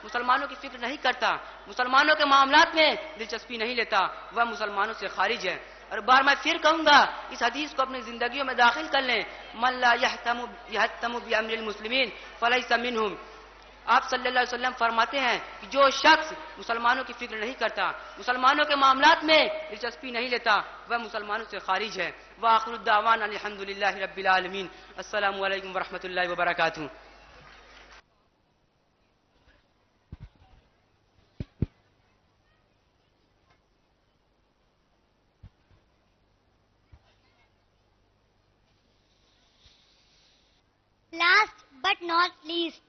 مسلمانوں کی فکر نہیں کرتا، مسلمانوں کے معاملات میں دلچسپی نہیں لیتا، وہ مسلمانوں سے خارج ہے۔ اور بار میں پھر کہوں گا، اس حدیث کو اپنی زندگیوں میں داخل کر لیں، من لا یہتم بامر المسلمین فلیس منہم۔ آپ صلی اللہ علیہ وسلم فرماتے ہیں کہ جو شخص مسلمانوں کی فکر نہیں کرتا، مسلمانوں کے معاملات میں دلچسپی نہیں لیتا، وہ مسلمانوں سے خارج ہے۔ وآخر الدعوانا الحمدللہ رب العالمین۔ السلام علیکم ورحمۃ اللہ وبرکاتہ۔ Last but not least,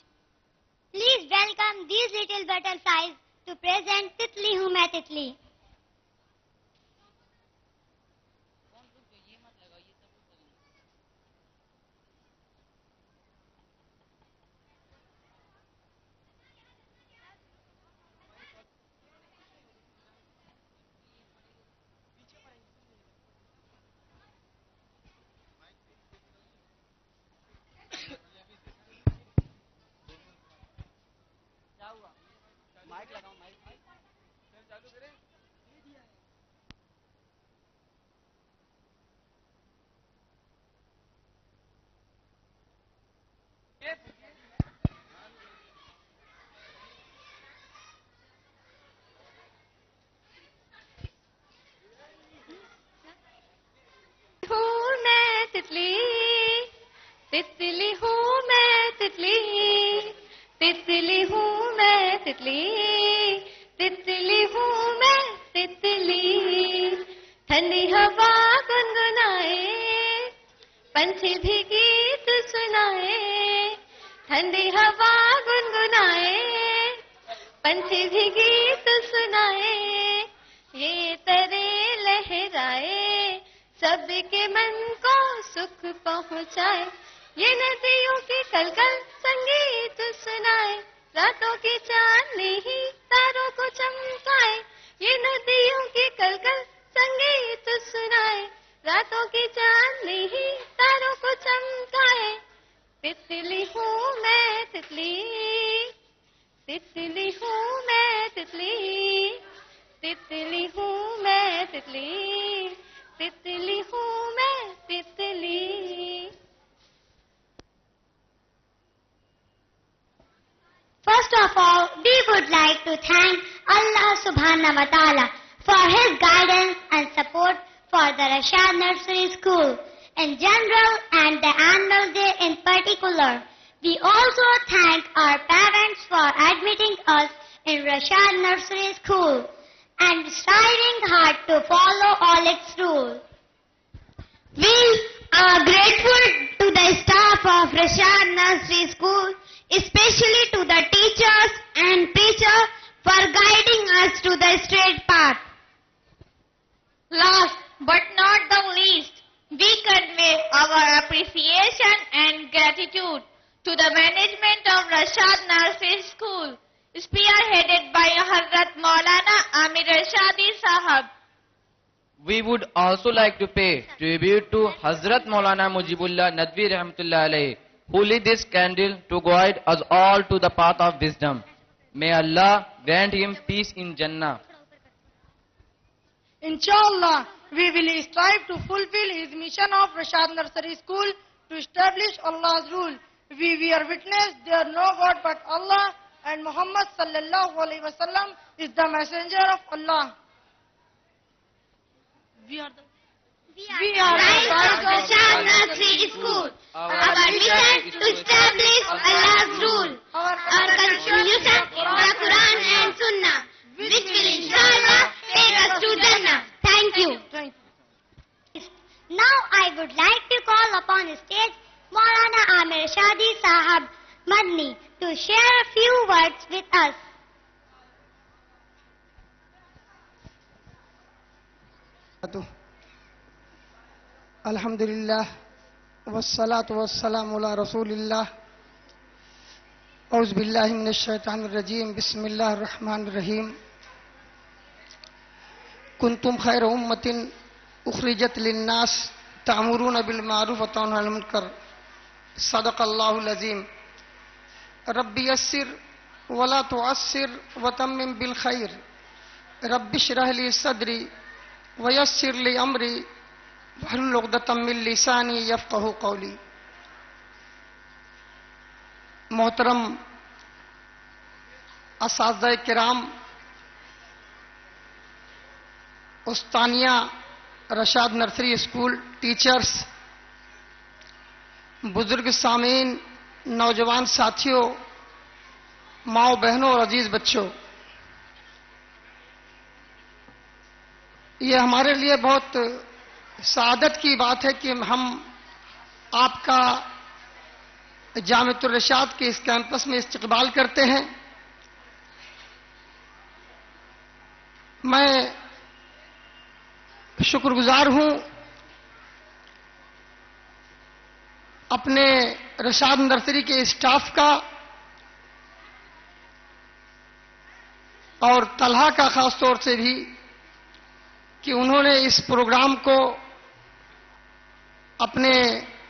please welcome these little butterflies to present Titli Hu Main Titli. تتلی ہوں میں تتلی، تتلی ہوں میں تتلی، تتلی ہوں میں تتلی، ٹھنڈی ہوا گنگنائے، پنچھی بھی گیت سنائے، ٹھنڈی ہوا گنگنائے، پنچھی بھی گیت سنائے، یہ ترے لہرائے، سب کے من کو سکھ پہنچائے، یہ ندیوں کی کلکل سنگیت سنائے، راتوں کی چاندنی ہی تاروں کو چمکائے، یہ ندیوں کی کلکل سنگیت سنائے، راتوں کی چاندنی ہی تاروں کو چمکائے، تتلی ہوں میں تتلی، تتلی ہوں میں تتلی، تتلی ہوں میں تتلی، تتلی ہوں میں تتلی۔ First of all, we would like to thank Allah subhanahu wa ta'ala for His guidance and support for the Rashad Nursery School in general and the annual day in particular. We also thank our parents for admitting us in Rashad Nursery School and striving hard to follow all its rules. We are grateful to the staff of Rashad Nursery School, especially to the teachers and preachers for guiding us to the straight path. Last but not the least, we convey our appreciation and gratitude to the management of Rashad Nursery School, spearheaded by Hazrat Maulana Amir Rashadi Sahab. We would also like to pay tribute to Hazrat Maulana Mujibullah Nadvi Rahmatullah Alayhi, who lit this candle to guide us all to the path of wisdom. May Allah grant him peace in Jannah. Inshallah, we will strive to fulfill his mission of Rashad Nursery School to establish Allah's rule. We bear witness there is no God but Allah, and Muhammad sallallahu alaihi wasallam is the messenger of Allah. We are the Rise of Rashad Nursery School. Our mission to establish Allah's rule. Our contribution in the Quran and Sunnah, which will inshallah take us to Jannah. Thank you. Now I would like to call upon the stage Maulana Amir Rashadi Sahab Madni to share a few words with us. الحمدللہ والصلاة والسلام علی رسول اللہ اعوذ باللہ من الشیطان الرجیم بسم اللہ الرحمن الرحیم کنتم خیر امت اخرجت للناس تأمرون بالمعروف وتنہون عن المنکر صدق اللہ العظیم رب یسر ولا تعسر وتمم بالخير رب اشرح لي صدري ويسر لي أمري واحلل عقدة من لساني يفقهوا قولي. محترم اساتذہ کرام، استانیہ رشاد نرسری اسکول، ٹیچرز، بزرگ سامعین، نوجوان ساتھیوں، ماؤں بہنوں اور عزیز بچوں، یہ ہمارے لیے بہت سعادت کی بات ہے کہ ہم آپ کا جامعۃ الرشاد کے اس کیمپس میں استقبال کرتے ہیں. میں شکر گزار ہوں اپنے رشاد نرسری کے اسٹاف کا اور طلحہ کا خاص طور سے بھی کہ انہوں نے اس پروگرام کو اپنے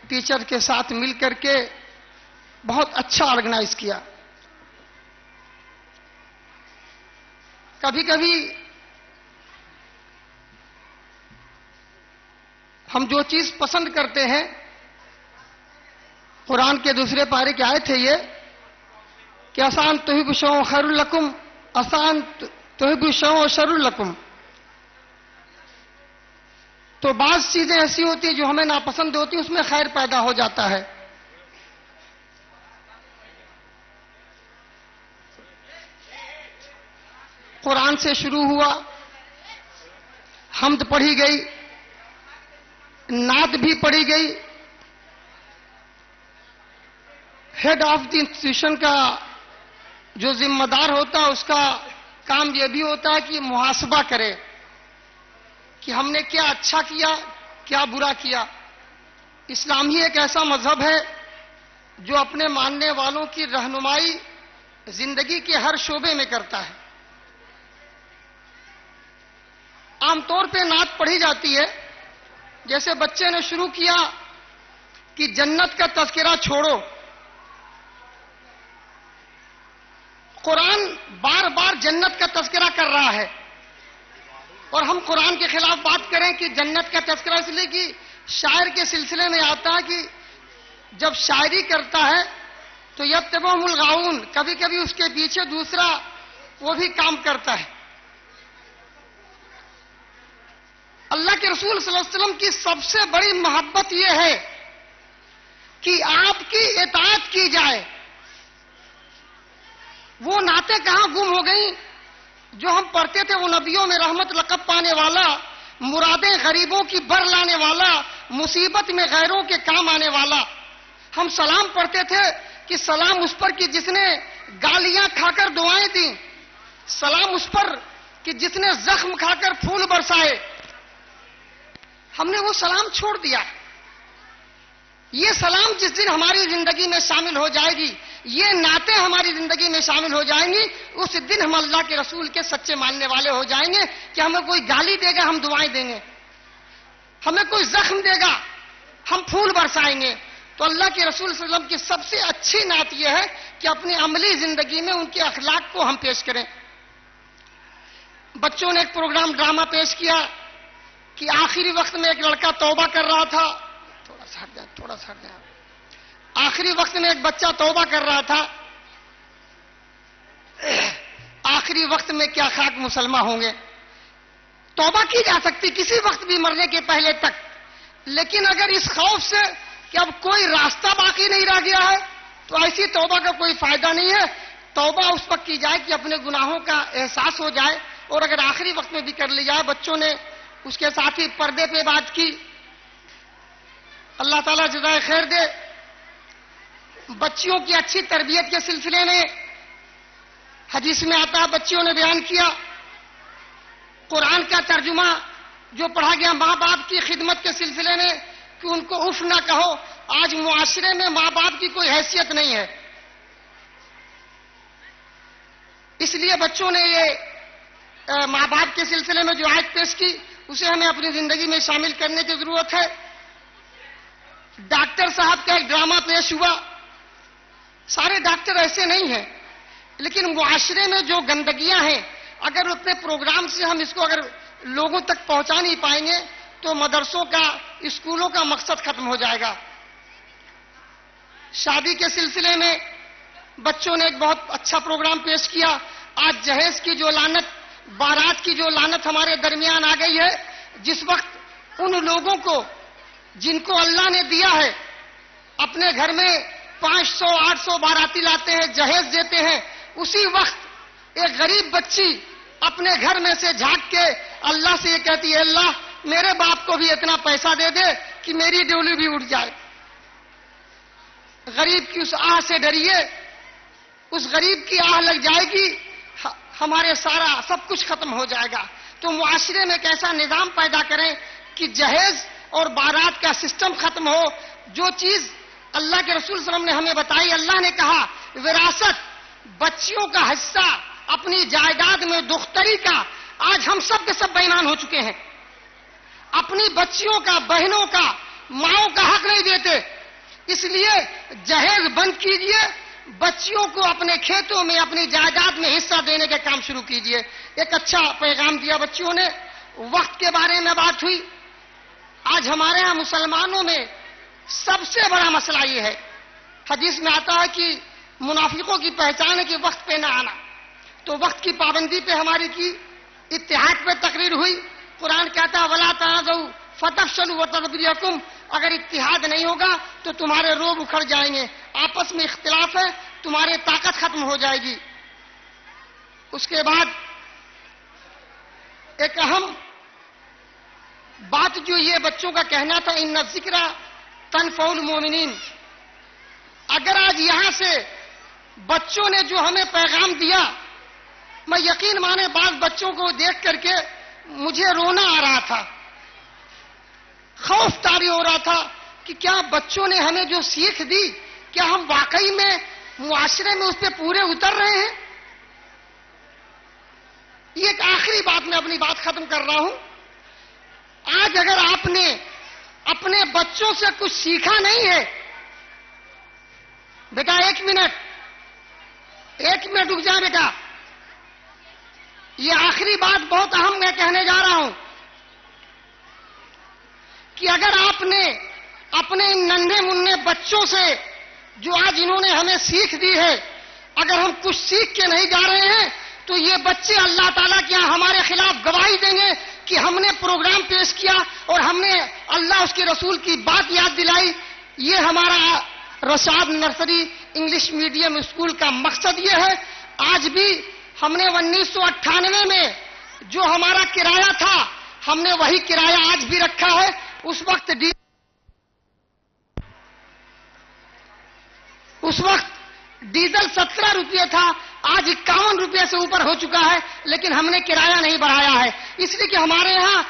ٹیچر کے ساتھ مل کر کے بہت اچھا آرگنائز کیا. کبھی کبھی ہم جو چیز پسند کرتے ہیں، قرآن کے دوسرے پارے کی آیت ہے یہ کہ آسان تحب شیء خیر لکم، آسان تحب شیء شر لکم. تو بعض چیزیں ایسی ہوتی ہیں جو ہمیں ناپسند ہوتی ہیں، اس میں خیر پیدا ہو جاتا ہے. قرآن سے شروع ہوا، حمد پڑھی گئی، نعت بھی پڑھی گئی. ہیڈ آف دی انسٹیٹیوشن کا جو ذمہ دار ہوتا ہے اس کا کام یہ بھی ہوتا ہے کہ محاسبہ کرے کہ ہم نے کیا اچھا کیا، کیا برا کیا. اسلام ہی ایک ایسا مذہب ہے جو اپنے ماننے والوں کی رہنمائی زندگی کے ہر شعبے میں کرتا ہے. عام طور پہ نعت پڑھی جاتی ہے، جیسے بچے نے شروع کیا کہ جنت کا تذکرہ چھوڑو. قرآن بار بار جنت کا تذکرہ کر رہا ہے، اور ہم قرآن کے خلاف بات کریں کہ جنت کا تذکرہ اس لیے کہ شاعر کے سلسلے میں آتا ہے کہ جب شاعری کرتا ہے تو یتبعہم الغاؤون، کبھی کبھی اس کے پیچھے دوسرا وہ بھی کام کرتا ہے. اللہ کے رسول صلی اللہ علیہ وسلم کی سب سے بڑی محبت یہ ہے کہ آپ کی اطاعت کی جائے. وہ نعتیں کہاں گم ہو گئیں جو ہم پڑھتے تھے؟ وہ نبیوں میں رحمت لقب پانے والا، مرادیں غریبوں کی بر لانے والا، مصیبت میں غیروں کے کام آنے والا. ہم سلام پڑھتے تھے کہ سلام اس پر کہ جس نے گالیاں کھا کر دعائیں دیں، سلام اس پر کہ جس نے زخم کھا کر پھول برسائے. ہم نے وہ سلام چھوڑ دیا. یہ سلام جس دن ہماری زندگی میں شامل ہو جائے گی، یہ نعتیں ہماری زندگی میں شامل ہو جائیں گی، اس دن ہم اللہ کے رسول کے سچے ماننے والے ہو جائیں گے کہ ہمیں کوئی گالی دے گا ہم دعائیں دیں گے، ہمیں کوئی زخم دے گا ہم پھول برسائیں گے. تو اللہ کے رسول صلی اللہ علیہ وسلم کی سب سے اچھی نعت یہ ہے کہ اپنی عملی زندگی میں ان کے اخلاق کو ہم پیش کریں. بچوں نے ایک پروگرام ڈرامہ پیش کیا کہ آخری وقت میں ایک لڑکا توبہ کر رہا تھا. تھوڑا سا ہٹ جائیں. آخری وقت میں ایک بچہ توبہ کر رہا تھا. آخری وقت میں کیا خاک مسلمہ ہوں گے. توبہ کی جا سکتی کسی وقت بھی مرنے کے پہلے تک، لیکن اگر اس خوف سے کہ اب کوئی راستہ باقی نہیں رہ گیا ہے تو ایسی توبہ کا کوئی فائدہ نہیں ہے. توبہ اس وقت کی جائے کہ اپنے گناہوں کا احساس ہو جائے، اور اگر آخری وقت میں بھی کر لی جائے. بچوں نے اس کے ساتھ ہی پردے پہ بات کی. اللہ تعالیٰ جزائے خیر دے. بچیوں کی اچھی تربیت کے سلسلے میں حدیث میں آتا ہے، بچیوں نے بیان کیا قرآن کا ترجمہ جو پڑھا گیا ماں باپ کی خدمت کے سلسلے میں کہ ان کو اف نہ کہو. آج معاشرے میں ماں باپ کی کوئی حیثیت نہیں ہے، اس لیے بچوں نے یہ ماں باپ کے سلسلے میں جو آیت پیش کی اسے ہمیں اپنی زندگی میں شامل کرنے کی ضرورت ہے. ڈاکٹر صاحب کا ایک ڈرامہ پیش ہوا. سارے ڈاکٹر ایسے نہیں ہیں. لیکن معاشرے میں جو گندگیاں ہیں اگر اپنے پروگرام سے ہم اس کو اگر لوگوں تک پہنچا نہیں پائیں گے تو مدرسوں کا اسکولوں کا مقصد ختم ہو جائے گا. شادی کے سلسلے میں بچوں نے ایک بہت اچھا پروگرام پیش کیا. آج جہیز کی جو لعنت، بارات کی جو لعنت ہمارے درمیان آ گئی ہے، جس وقت ان لوگوں کو جن کو اللہ نے دیا ہے اپنے گھر میں 500-800 باراتی لاتے ہیں، جہیز دیتے ہیں، اسی وقت ایک غریب بچی اپنے گھر میں سے جھانک کے اللہ سے یہ کہتی ہے اللہ میرے باپ کو بھی اتنا پیسہ دے دے کہ میری ڈولی بھی اٹھ جائے. غریب کی اس آہ سے ڈریے، اس غریب کی آہ لگ جائے گی ہمارے سارا سب کچھ ختم ہو جائے گا. تو معاشرے میں ایک ایسا نظام پیدا کریں کہ جہیز اور بارات کا سسٹم ختم ہو. جو چیز اللہ کے رسول صلی اللہ علیہ وسلم نے ہمیں بتائی، اللہ نے کہا وراثت، بچیوں کا حصہ، اپنی جائیداد میں دختری کا، آج ہم سب کے سب بے ایمان ہو چکے ہیں. اپنی بچیوں کا، بہنوں کا، ماؤں کا حق نہیں دیتے. اس لیے جہیز بند کیجئے، بچیوں کو اپنے کھیتوں میں، اپنی جائیداد میں حصہ دینے کے کام شروع کیجئے. ایک اچھا پیغام دیا بچیوں نے. وقت کے بارے میں بات ہوئی. آج ہمارے ہاں مسلمانوں میں سب سے بڑا مسئلہ یہ ہے، حدیث میں آتا ہے کہ منافقوں کی پہچان ہے کہ وقت پہ نہ آنا. تو وقت کی پابندی پہ ہماری کی، اتحاد پہ تقریر ہوئی. قرآن کہتا ہے وَلَا تَنَازَعُوا فَتَفْشَلُوا وَتَذْهَبَ رِيحُكُمْ، اگر اتحاد نہیں ہوگا تو تمہارے روب اکھڑ جائیں گے. آپس میں اختلاف ہے، تمہاری طاقت ختم ہو جائے گی. اس کے بعد ایک اہم بات جو یہ بچوں کا کہنا تھا ان الذکر تنفع المؤمنین. اگر آج یہاں سے بچوں نے جو ہمیں پیغام دیا، میں یقین مانے بعض بچوں کو دیکھ کر کے مجھے رونا آ رہا تھا، خوف طاری ہو رہا تھا کہ کیا بچوں نے ہمیں جو سیکھ دی کیا ہم واقعی میں معاشرے میں اس پہ پورے اتر رہے ہیں. یہ ایک آخری بات میں اپنی بات ختم کر رہا ہوں. آج اگر آپ نے اپنے بچوں سے کچھ سیکھا نہیں ہے، بیٹا ایک منٹ رک جا بیٹا، یہ آخری بات بہت اہم میں کہنے جا رہا ہوں کہ اگر آپ نے اپنے ان ننھے منھے بچوں سے جو آج انہوں نے ہمیں سیکھ دی ہے، اگر ہم کچھ سیکھ کے نہیں جا رہے ہیں تو یہ بچے اللہ تعالیٰ کے یہاں ہمارے خلاف گواہی دیں گے کہ ہم نے پروگرام پیش کیا اور ہم نے اللہ اس کے رسول کی بات یاد دلائی. یہ ہمارا Rashad nursery English medium school کا مقصد یہ ہے. آج بھی ہم نے 1998 میں جو ہمارا کرایہ تھا ہم نے وہی کرایہ آج بھی رکھا ہے. اس وقت ڈیزل 17 روپے تھا، آج 51 روپے سے اوپر ہو چکا ہے، لیکن ہم نے کرایہ نہیں بڑھایا ہے. اس لیے کہ ہمارے یہاں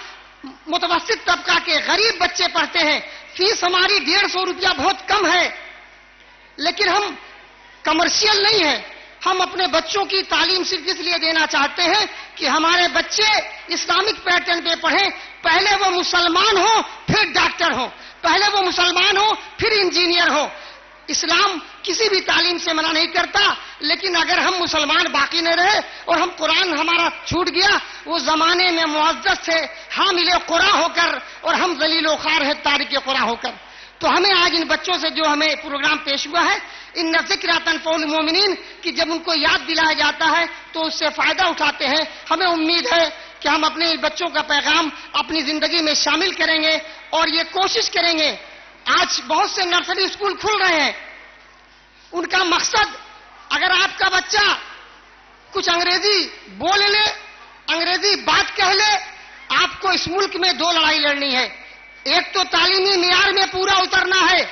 متوسط طبقہ کے غریب بچے پڑھتے ہیں. فیس ہماری 150 روپیہ بہت کم ہے، لیکن ہم کمرشل نہیں ہیں. ہم اپنے بچوں کی تعلیم صرف اس لیے دینا چاہتے ہیں کہ ہمارے بچے اسلامک پیٹرن پہ پڑھیں. پہلے وہ مسلمان ہوں پھر ڈاکٹر ہوں، پہلے وہ مسلمان ہوں پھر انجینئر ہوں. اسلام کسی بھی تعلیم سے منع نہیں کرتا، لیکن اگر ہم مسلمان باقی نہ رہے اور ہم قرآن ہمارا چھوٹ گیا، وہ زمانے میں معزز تھے حامل قرآن ہو کر اور ہم ذلیل و خوار ہے تارک قرآن ہو کر. تو ہمیں آج ان بچوں سے جو ہمیں پروگرام پیش ہوا ہے ان ذکر تنفع المؤمنین کہ جب ان کو یاد دلایا جاتا ہے تو اس سے فائدہ اٹھاتے ہیں. ہمیں امید ہے کہ ہم اپنے بچوں کا پیغام اپنی زندگی میں شامل کریں گے اور یہ کوشش کریں گے. آج بہت سے نرسری اسکول کھل رہے ہیں، ان کا مقصد اگر آپ کا بچہ کچھ انگریزی بول لے، انگریزی بات کہہ لے، آپ کو اس ملک میں 2 لڑائی لڑنی ہے. ایک تو تعلیمی معیار میں پورا اترنا ہے،